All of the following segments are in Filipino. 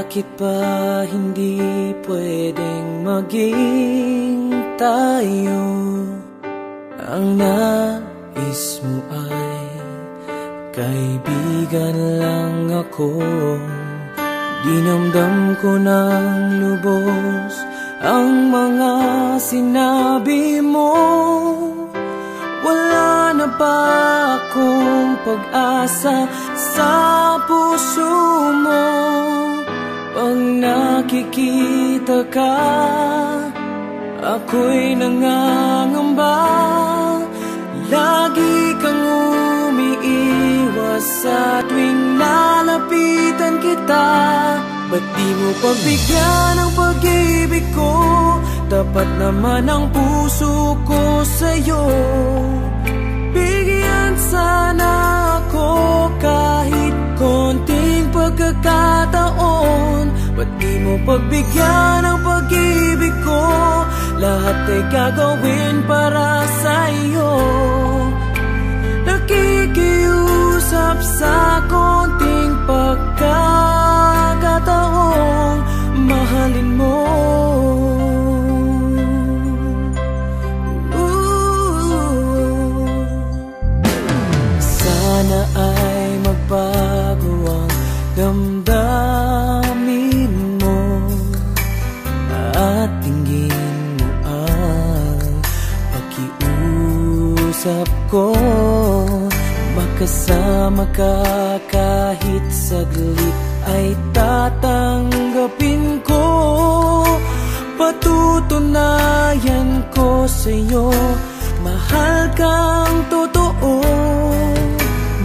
Bakit ba hindi pwedeng maging tayo? Ang nais mo ay kaibigan lang ako. Dinamdam ko ng lubos ang mga sinabi mo. Wala na ba akong pag-asa sa puso mo? Pag nakikita ka, ako'y nangangamba. Lagi kang umiiwas sa tuwing lalapitan kita. Ba't di mo pagbigyan ang pag-ibig ko? Tapat naman ang puso ko sa'yo. Bigyan sana ako kahit konting pagkakataon. Ba't di mo pagbigyan ang pag-ibig ko? Lahat ay gagawin para sa'yo. Nakikiusap sa konting pagkakataon, mahalin mo. Sana ay magbago ang damdamin mo at tingin mo ang pakiusap ko. Makasama ka kahit saglit ay tatanggapin ko. Patutunayan ko sa'yo, mahal kang totoo.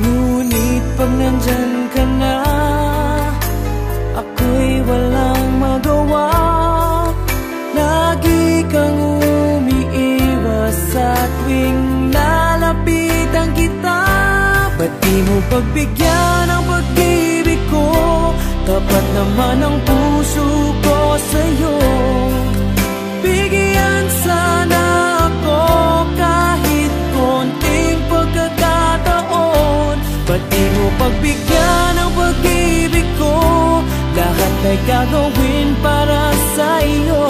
Ngunit pag nandyan ka na, ako'y walang magawa. Lagi kang umiiwas sa tuwing lalapitan kita. Ba't di mo pagbigyan ang pag-ibig ko? Tapat naman ang puso ko sa'yo. Bigyan sana ako kahit konting pagkakataon. Ba't di mo pagbigyan ang pag-ibig ko? Lahat ay gagawin para sa'yo.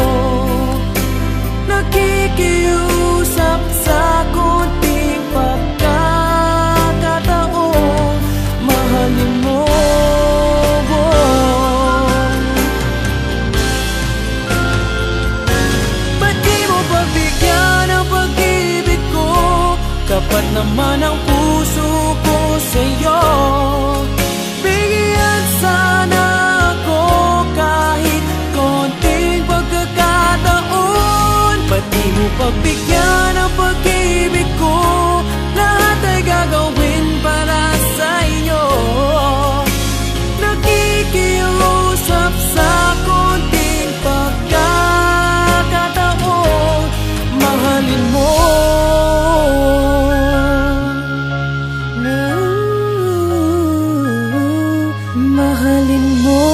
Nakikiusap sa konting pagkakataon, mahalin mo. Ba't di mo pagbigyan ang pag-ibig ko? Kapat naman ang puso ko sa'yo. Bigyan sana ako kahit konting pagkakataon. Ba't di mo pagbigyan ang pag-ibig ko? Lahat ay gagawin para sa'yo. Nakikiusap sa konting pagkakataon, mahalin mo. Mahalin mo.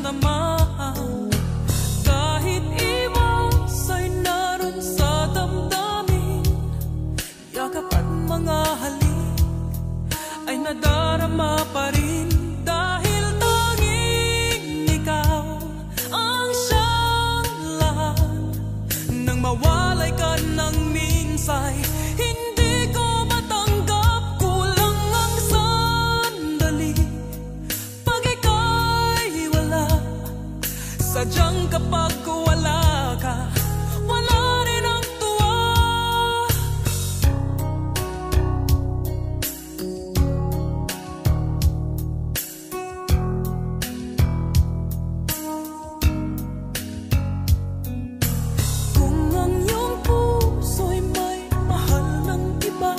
naramdaman. Kahit iwas ay naroon sa damdamin, yakap at mga halik ay nadarama pa rin. Dahil tanging ikaw ang siyang lahat. Nang mawalay ka ng minsay, hindi ko matanggap. Kulang ang sandali pag ika'y wala. Sadyang kapag wala ka, wala rin ang tuwa. Kung ang iyong puso'y may mahal ng iba,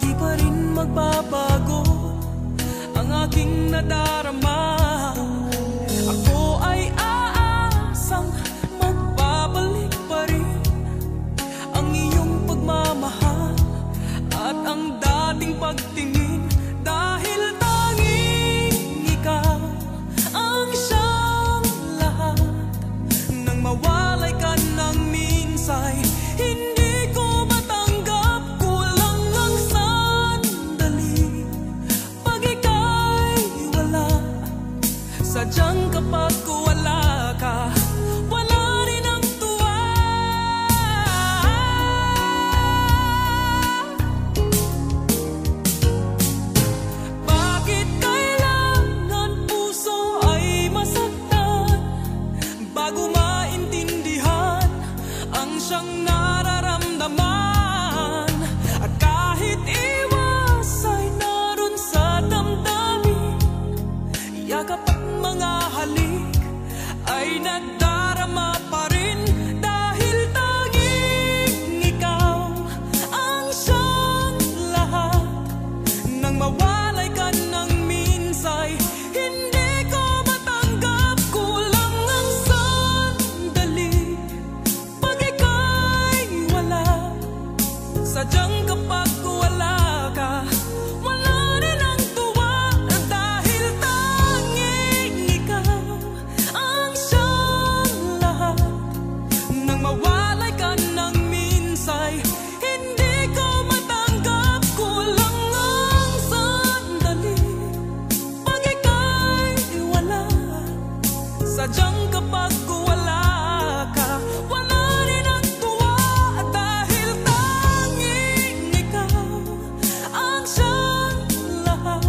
di pa rin magbabago ang aking nadarama. Ako ay aasang magbabalik pa rin ang iyong pagmamahal at ang dating pagtingin. Dahil tanging ikaw ang siyang lahat. Nang mawalay ka ng minsay, hindi ko matanggap. Kulang ang sandali pag ika'y wala. Sadyang kapag wala ka, wala rin ang tuwa. Bakit kailangan puso ay masaktan bago maintindihan ang siyang nararamdaman? At kahit iwas ay naroon sa damdamin, yakap at mga halik ay nadarama pa rin. Dahil tanging ikaw ang siyang lahat. Nang mawalay ka ng minsay, hindi ko matanggap. Kulang ang sandali pag ika'y wala. Sadyang kapag wala ka, wala rin ang tuwa. Dahil tanging ikaw ang siyang lahat. Nang mawalay ka ng minsay, hindi ko matanggap. Kulang ang sandali pag ika'y wala. Sadyang kapag wala ka, wala rin ang tuwa. Dahil tanging ikaw ang siyang lahat.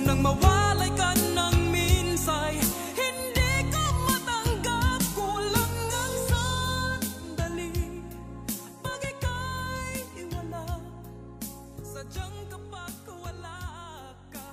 Nang mawalay ka ng minsay, hindi ko matanggap. Kulang ang sandali pag ika'y wala. Sadyang kapag wala ka.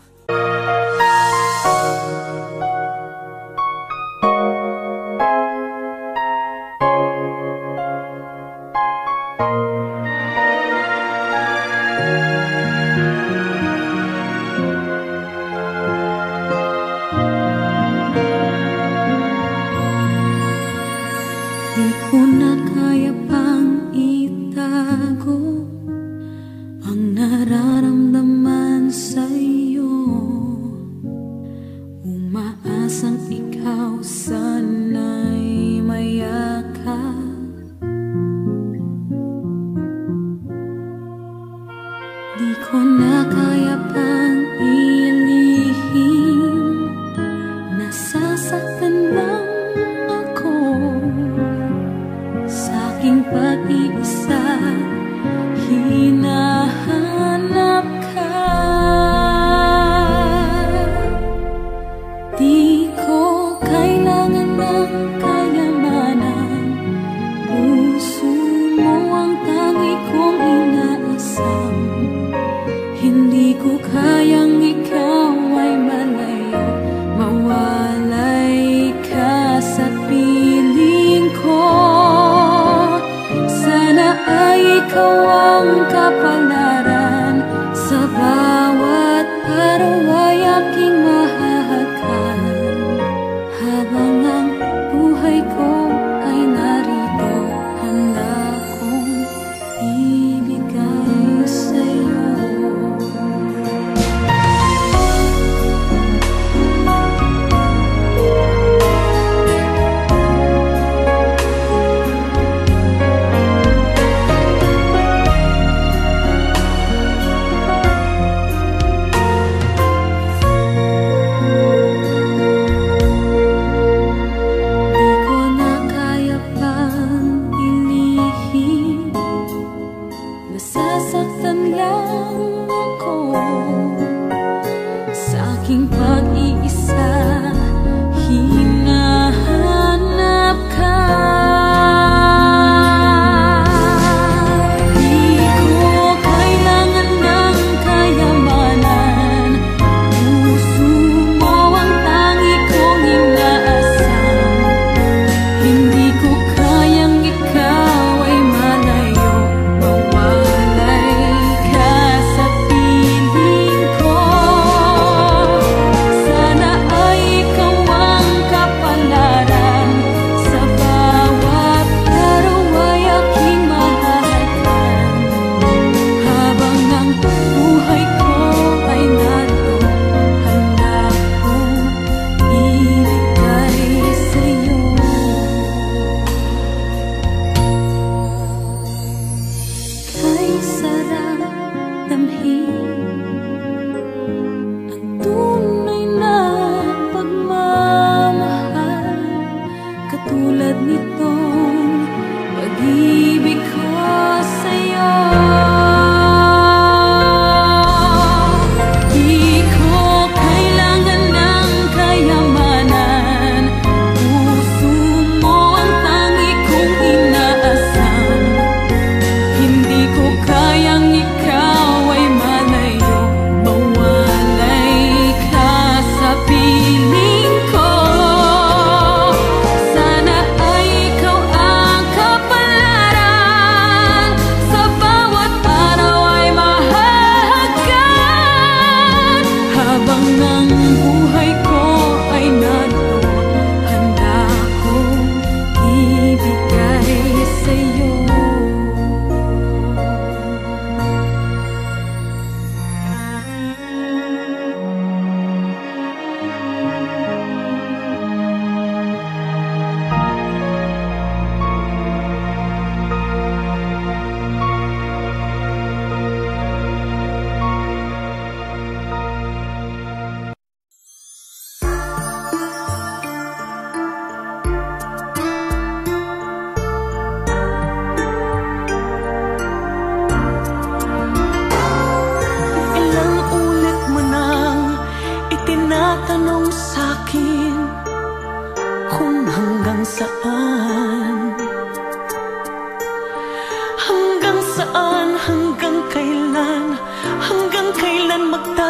Di ko na kaya pang itago ang nararamdaman sa'yo. Umaasang ikaw sana'y mayakap. Di ko na kaya pang ilihim, nasasaktan lang ako sa aking pag-iisa. Hinahanap ka. Di ko kailangan ng kayamanan, puso mo ang tangi kong inaasam. Hindi ko kayang ikaw ay malayo, mawalay ka sa piling ko. Sana ay ikaw ang kapalaran, sa bawat araw ay aking mahahagan. Habang ang buhay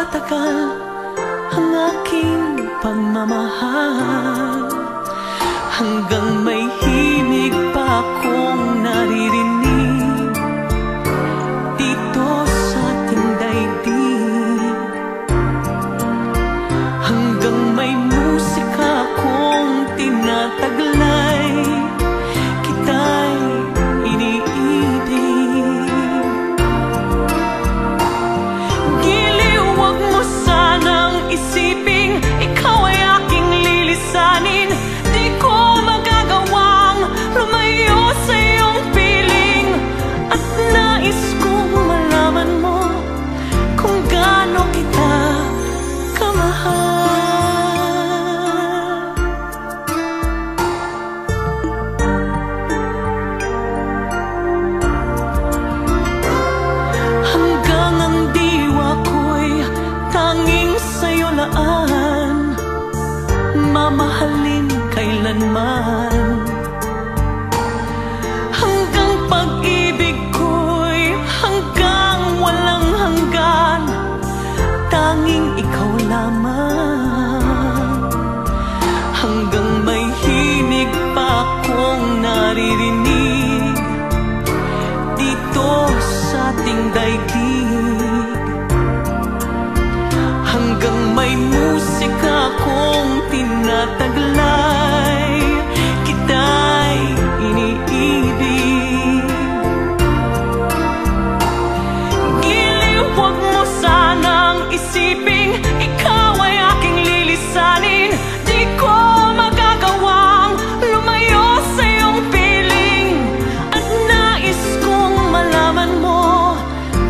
nagtatagal ang aking pagmamahal, hanggang may himig pa akong naririnig dito sa ating daigdig, hanggang may musika akong tinataglay, kita'y iniibig. Giliw, wag mo sanang isiping ikaw ay aking lilisanin. Di ko magagawang lumayo sa iyong piling, at nais kong malaman mo kung gaano kita kamahal. Hanggang ang diwa ko'y tanging sa'yo laan, mamahalin kailanman. Hanggang pag-ibig ko'y hanggang walang hanggan, tanging ikaw lamang. Hanggang may himig pa akong naririnig dito sa ating daigdig, hanggang may musika akong tinataglay, kita'y iniibig. Giliw, wag mo sanang isiping ikaw ay aking lilisanin. Di ko magagawang lumayo sa iyong piling, at nais kong malaman mo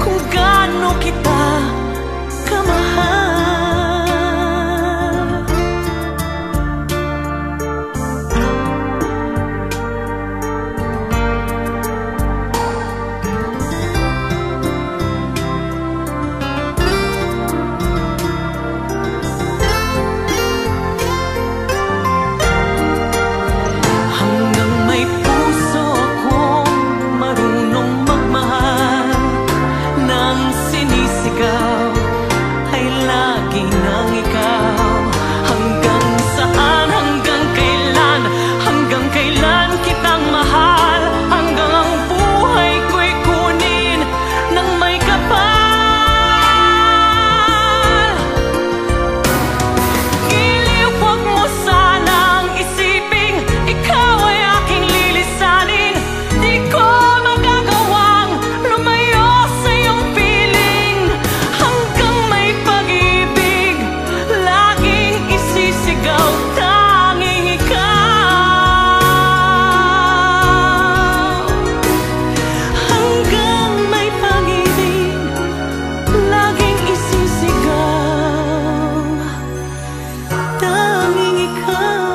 kung gaano kita kamahal. Hanggang may puso akong marunong magmahal, nang sinisigaw ay lagi nang ikaw. Hanggang saan, hanggang kailan kitang mahal, hanggang ang buhay ko'y kunin ng may kapal. Giliw, wag mo sanang isiping ikaw ay aking lilisanin. Di ko magagawang lumayo sa iyong piling, hanggang may pag-ibig laging isisigaw, tanging ikaw. Hanggang may pag-ibig laging isisigaw, tanging ikaw.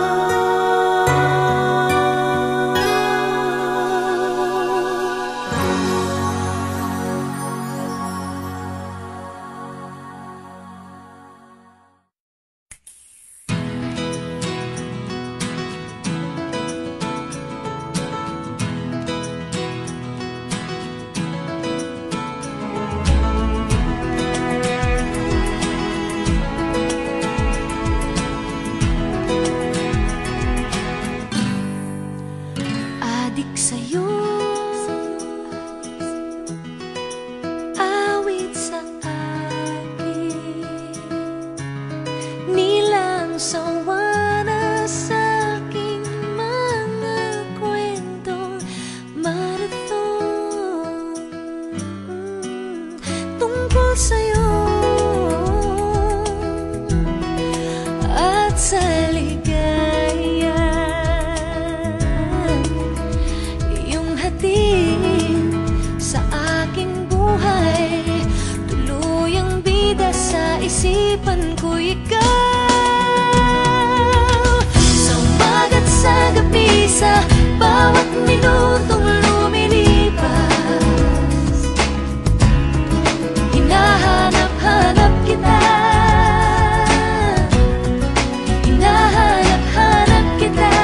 Adik sa'yo, awit sa akin, nilang sawa na sa'king mga kwentong marathon tungkol sa'yo at sa ligaya. Iyong hatid sa aking buhay, tuluyang bida sa isipan ko ikaw. Sa umaga't sa gabi, sa bawat minutong lumilipas, hinahanap-hanap kita. Hinahanap-hanap kita.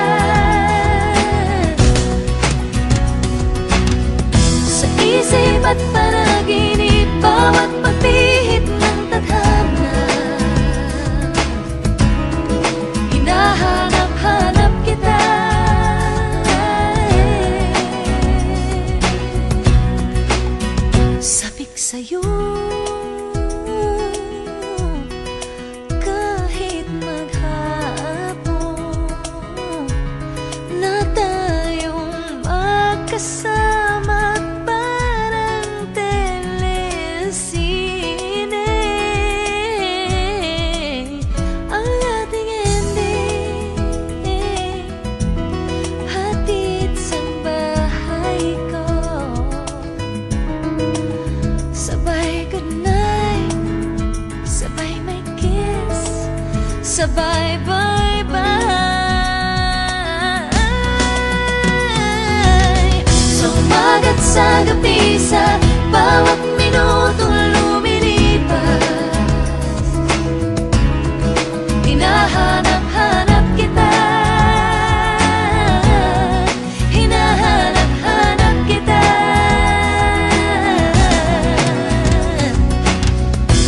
Sa isip at panaginip, bawat pagpihit ng tadhana, magkasama parang telesine. Ang ating ending, hatid sa bahay ko. Sabay goodnight, sabay may kiss, sabay bye-bye. Sa umagat sa gabi, sa bawat minutong lumilipas, hinahanap-hanap kita, hinahanap-hanap kita.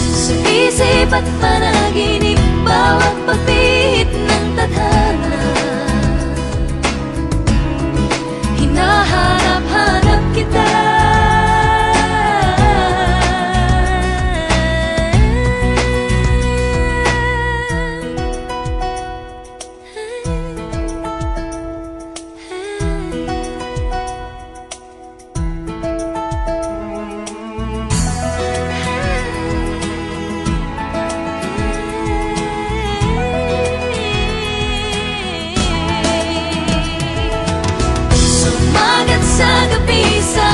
Sa isip at panaginip, bawat pagpihit ng tadhana, hinahanap-hanap kita. Sumagat sa gabi, sa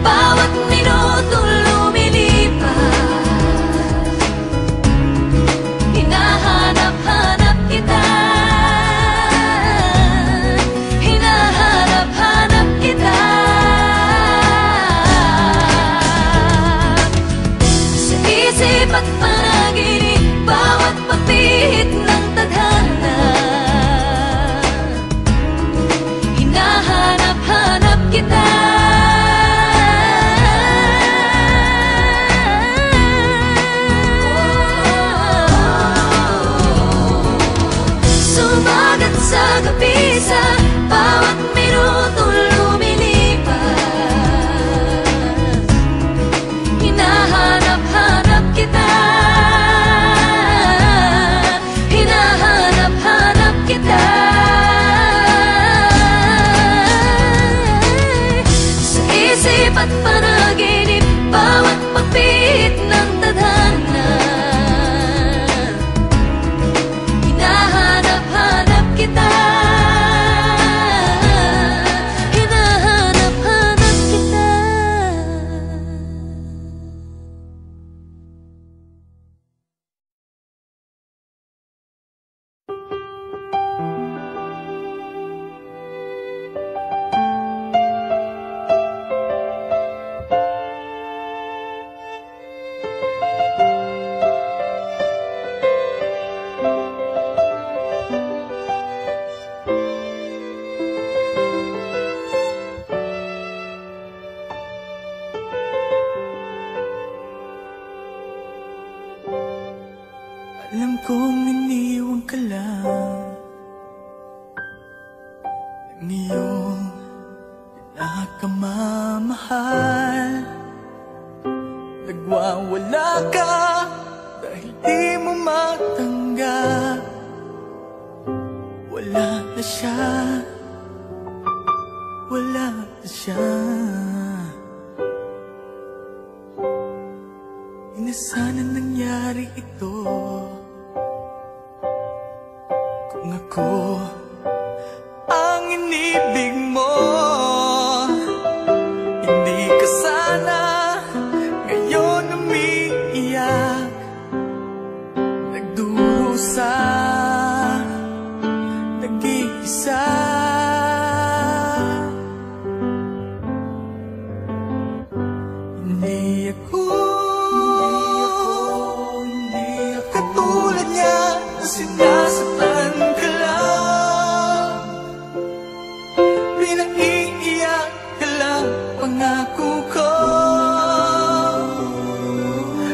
bawat minutong lumilipas, hinahanap-hanap kita, hinahanap-hanap kita. Sa isip at panaginip, bawat pagpihit ng tadhana, hinahanap-hanap kita. Sumagat sa gabi, sa bawat minutong lumilipas, hinahanap-hanap kita, hinahanap-hanap kita. Sa isip at panaginip, bawat pagpihit ng tadhana, hinahanap-hanap kita, hinahanap-hanap kita. Alam kong iniwan ka lang ng iyong pinakamamahal. Nagwawala ka dahil di mo matanggap. Wala na siya, wala na siya. Hindi na sana nangyari ito kung ako ang inibig mo. Hindi ka sana ngayon umiiyak, nagdurusa, nag-iisa. Hindi ako katulad niya na sinasaktan ka lang, pinaiiyak ka lang, pangako ko.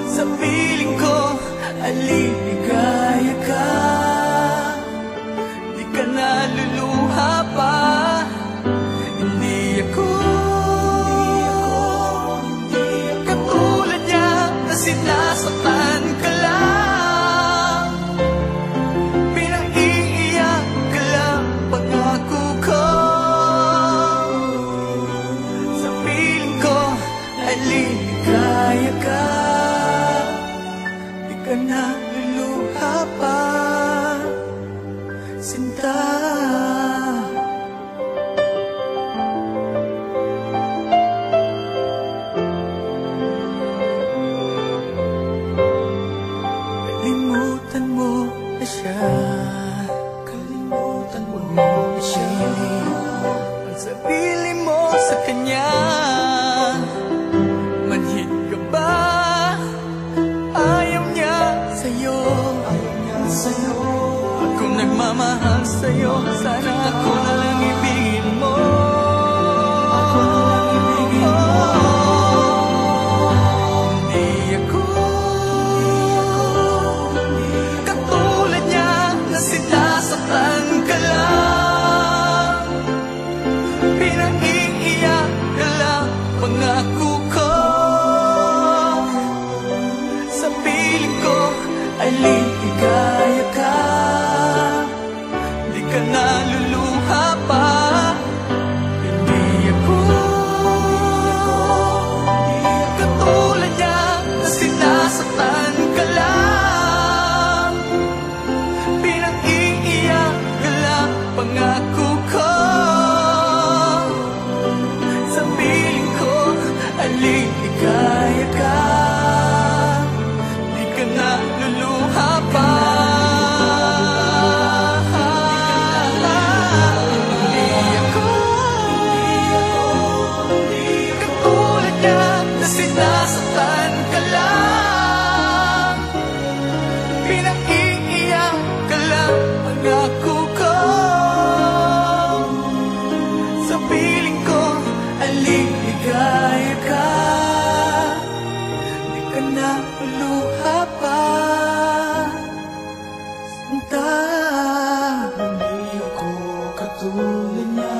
Sa piling ko, aliligaya ka, di ka naluluha. kanya. Manhid ka ba? Ayaw niya sa'yo. Akong nagmamahal sa'yo, sana ako na lang ibigin mo. Hindi ako katulad niya na sinasaktan ka lang. Pinaiiyak ka lang, pangako ko. Sa piling ko ay ligaya ka. Di ka naluluha pa. Hindi ako katulad niya na sinasaktan ka lang. Pinag-iiyak ka lang, pangako ko. Sa piling ko ay ligaya ka. Di ka naluluha pa. Sinasaktan ka lang. Pinaiiyak ka lang, pangako ko. Sa piling ko ay ligaya ka. Di ka na luluha pa. Sinta, hindi ako katulad niya.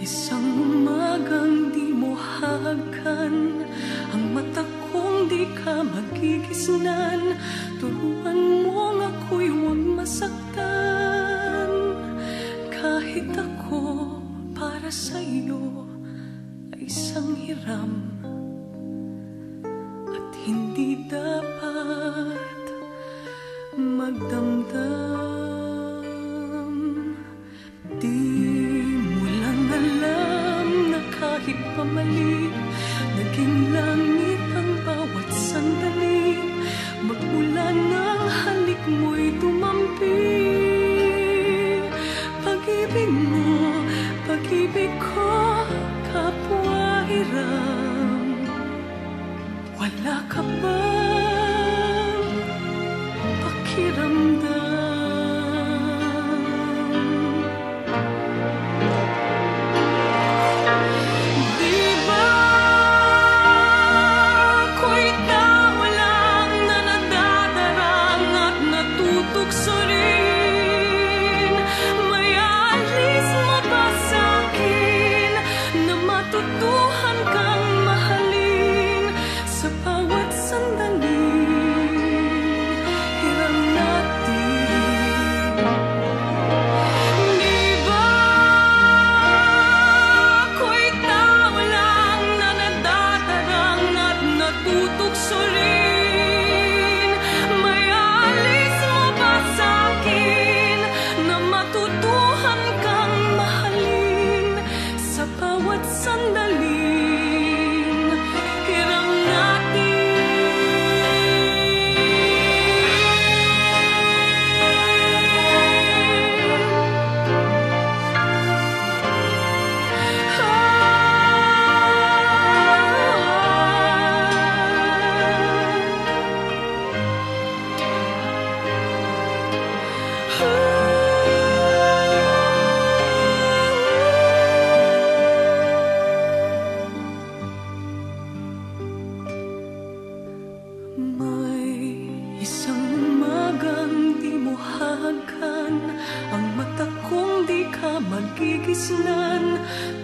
Isang umagang di mo hagan, ang mata kong di ka magigisnan. Turuan mong ako'y huwag masaktan. Kahit ako para sa'yo ay isang hiram, at hindi dapat magdamdam. Kahit pamali, naging langit ang bawat sandali. Magmula ng halik mo'y tumampi. Pag-ibig mo, pag-ibig ko, kapwa hiram. Wala ka bang pakiramdam?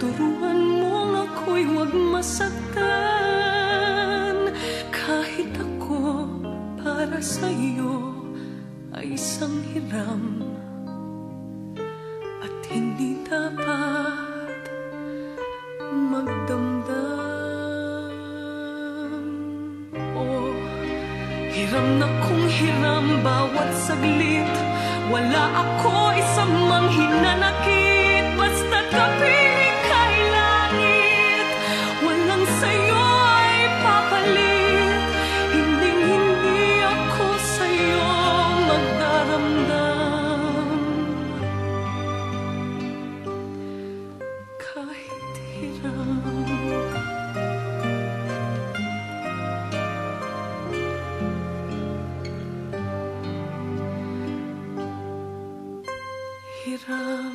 Turuan mong ako'y huwag masaktan. Kahit ako para sa'yo ay isang hiram, at hindi dapat magdamdam. Oh, hiram na kung hiram bawat saglit. Wala ako isang mang hinanakit. Basta't kapiling kay langit, walang sa'yo ay papalit. Hinding-hindi ako sa'yo magdaramdam. Kahit hiram, hiram.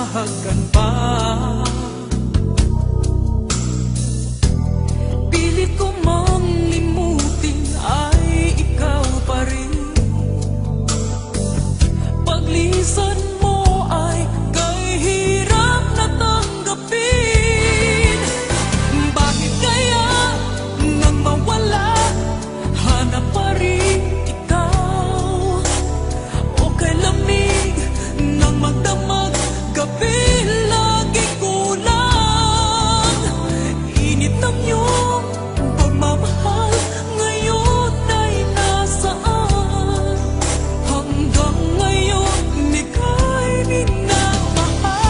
mahagan pa. Pilit ko mang limutin ay ikaw pa rin. Paglisan mo ay kay hirap na tanggapin. Bakit kaya nang mawala, hanap pa rin ikaw? O kay lamig nang magdamag, gabi lagi kulang. Init ng iyong pagmamahal ngayon ay nasaan? Hanggang ngayon ika'y minamahal.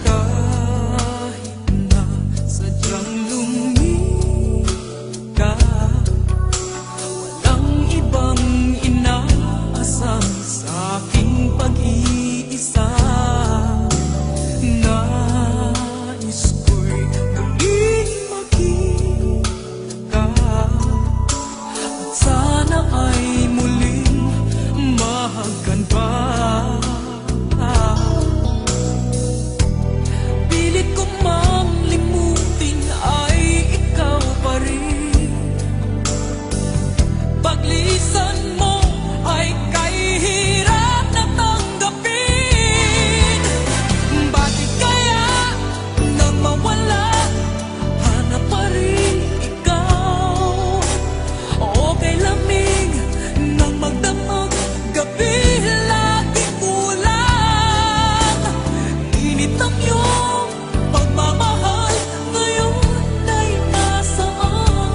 Kahit na sadyang lumikas, walang ibang inaasam sa aking pag-iisa. Nais ko'y muling makita at sana ay muling mahagan pa. Pilit ko mang limutin ay ikaw pa rin. Paglisan mo ay kay hirap na tanggapin. Bakit kaya nang mawala, hanap pa rin ikaw? O kay lamig nang magdamag, gabi lagi kulang. Init ng iyong pagmamahal ngayon ay nasaan?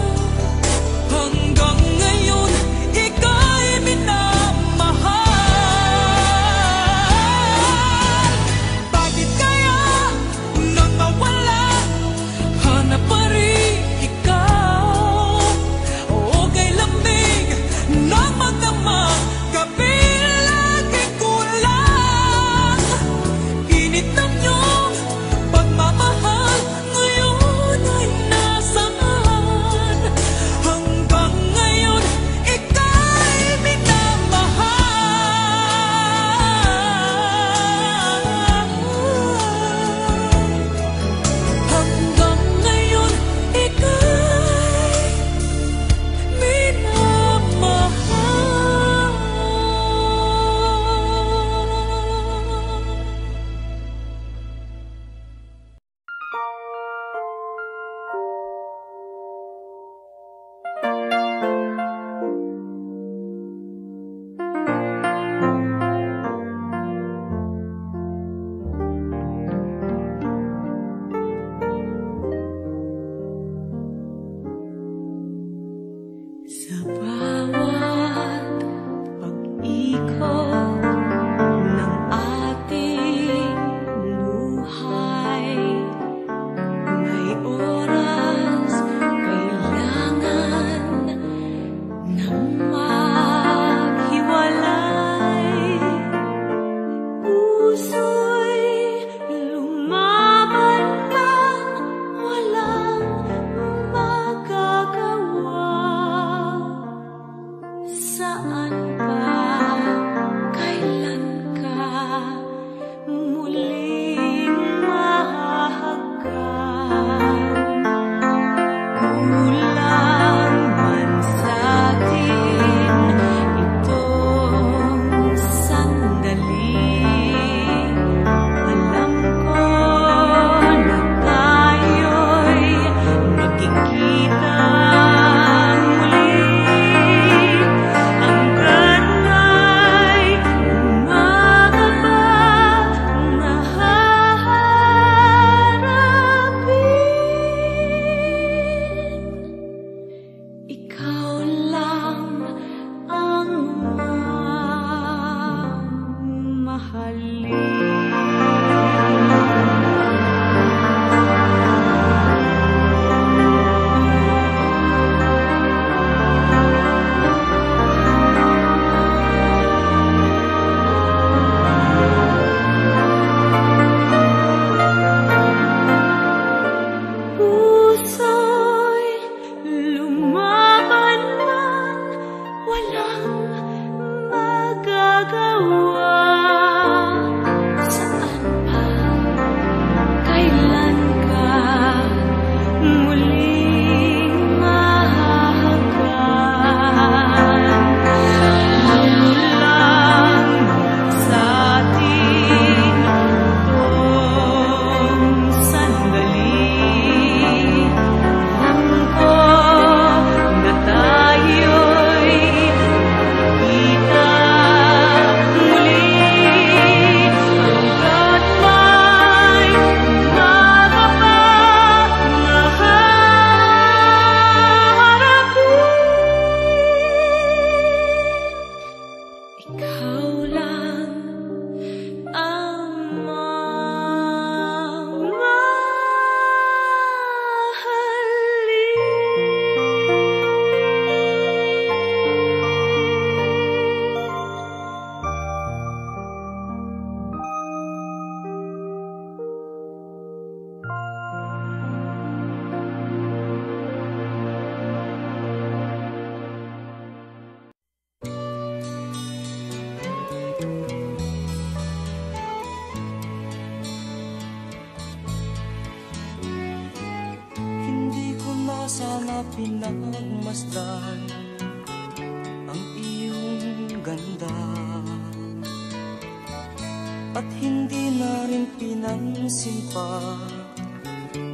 Hanggang ngayon ika'y minamahal. Bakit kaya nang mawala, hanap pa rin ikaw? O kay lamig nang magdamag, gabi lagi kulang. Init ng iyong pagmamahal ngayon ay nasaan? Hanggang ngayon ika'y minamahal. Hanggang ngayon ika'y minamahal. Sa bawat pag-ikot ng ating buhay, may oras kailangan na maghiwalay. Puso'y lumaban ng walang magagawa. Saan pa, kailan ka muling mahahagkan? Kulang man sa'tin itong sandali. Alam ko na tayo'y magkikita muli. Hanggang Sana pinagmasdan ang iyong ganda at hindi na rin pinansin pa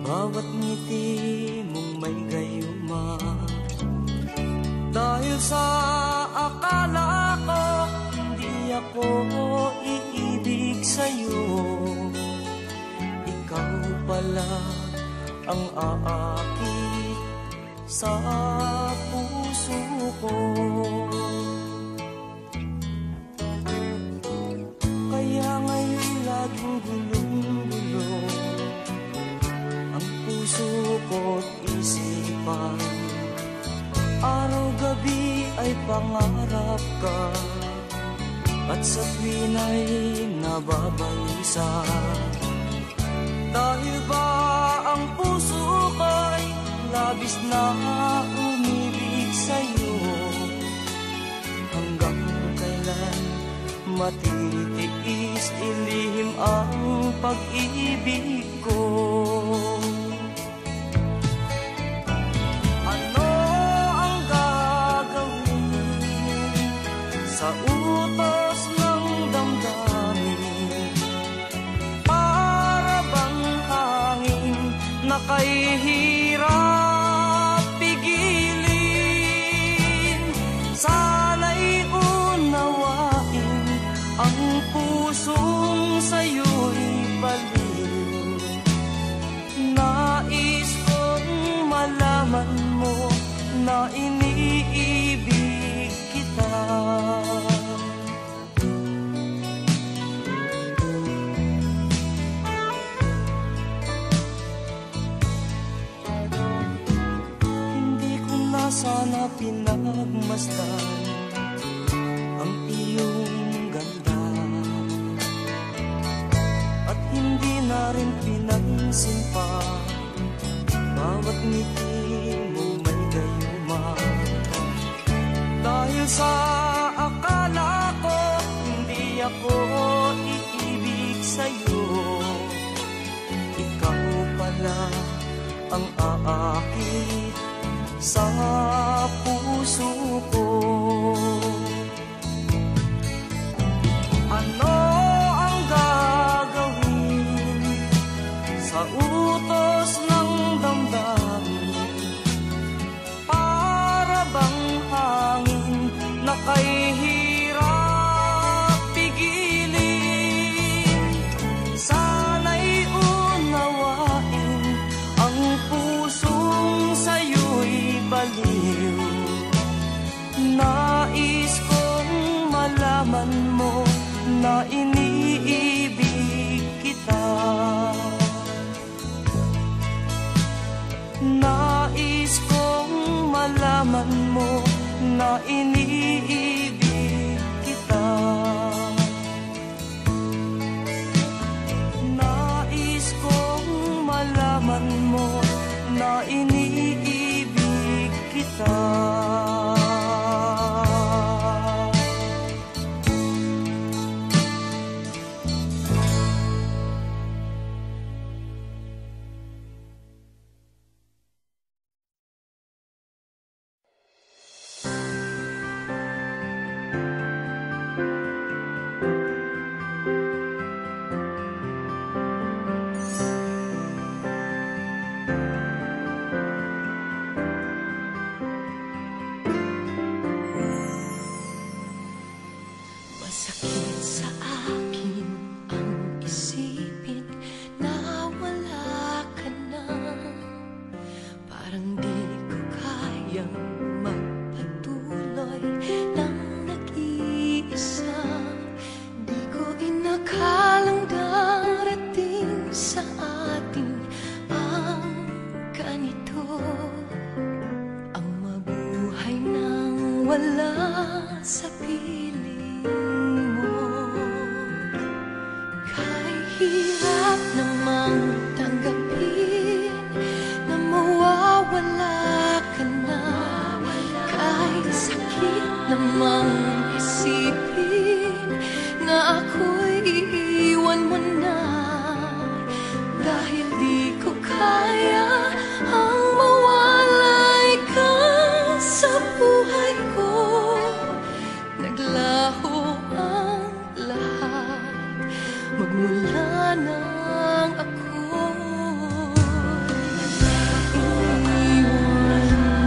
bawat ngiti mong may gayuma. Dahil sa akala ko hindi ako iibig sa'yo, ikaw pala ang aakit sa puso ko. Kaya ngayon laging gulong-gulong ang puso ko't isipan. Araw-gabi ay pangarap ka at sa tuwin ay nababalisa. Dahil ba ang puso ko'y labis na umibig sa'yo? Hanggang kailan matitiis ilihim ang pag-ibig ko? Ano ang gagawin sa utos ng damdamin? Para bang hangin na kahihirap pigilin? Sana'y unawain ang pusong sa'yo'y baliw. Nais kong malaman mo na iniibig kita. Sana pinagmasdan ang iyong ganda at hindi na rin pinansin pa bawat ngiti mo may gayuma. Dahil sa akala ko hindi ako iibig sa'yo, ikaw pala ang aakit sa puso ko. Ano ang gagawin sa utos ng damdamin? Para bang hangin na kahihirap pigilin? Sana'y unawain ang pusong sa'yo'y baliw. Nais kong malaman mo na iniibig kita. Nais kong malaman mo na iniibig kita. Nais kong malaman mo na iniibig kita. sakit sa akin ang isipin na wala ka na. Parang di ko kayang magpatuloy ng nag-iisa. Di ko inakalang darating sa atin ang ganito, ang mabuhay nang wala sa piling mo. Kahit hirap namang tanggapin na mawawala ka na, kahit sakit namang isipin na ako'y iiwan mo na. Dahil di ko kaya ang mawalay ka sa buhay ko. Naglaho ang lahat, magmula nang ako'y iniwan mo.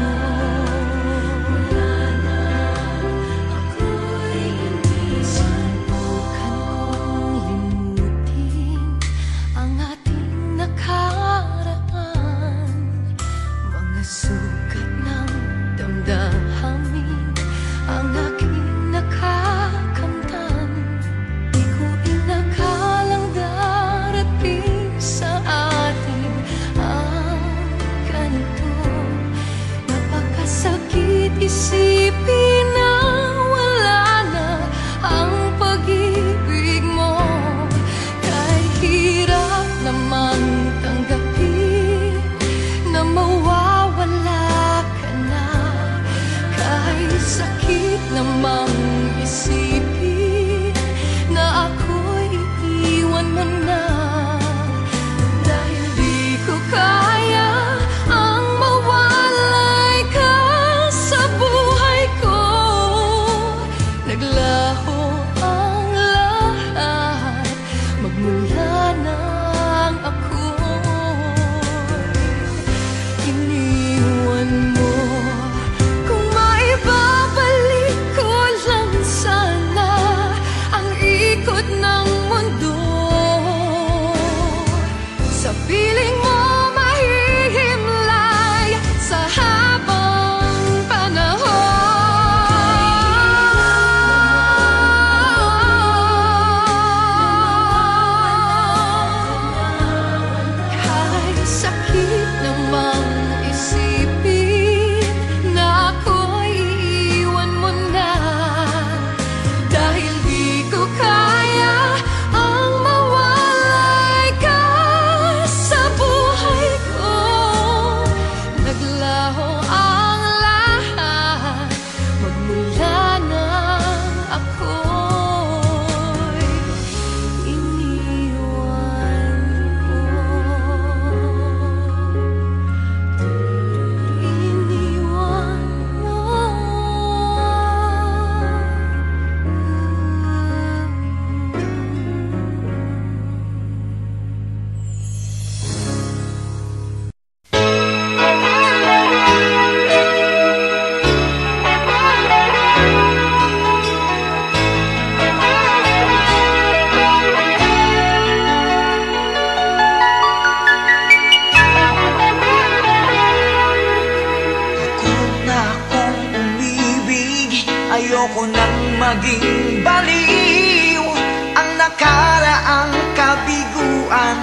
Wala na ako'y sinubukan kong limutin ang ating nakaraan, mga sugat ng damdamin ang aking nakakamtan. Di ko inakalang darating sa atin ang ganito. Napakasakit isipin na wala na ang pag-ibig mo. Kahit hirap naman tanggapin na mawawala ka na, kahit sakit namang isipin na ako'y iiwan mo na. Dahil di ko kaya ang mawalay ka sa buhay ko. Naglaho ang lahat, magmula nang ako'y iniwan mo. Kung maibabalik ko lang sana ang ikot ng mundo, sa piling mo mahihimlay sa habang panahon. Kahit sakit namang isipin na ako'y iiwan mo na. Dahil di ko kaya ang mawalay ka sa buhay ko. Naglaho ang lahat, magmula nang ako'y iniwan mo. Iniwan mo. Takot na akong umibig, ayoko nang maging baliw. Ang nakaraang kabiguan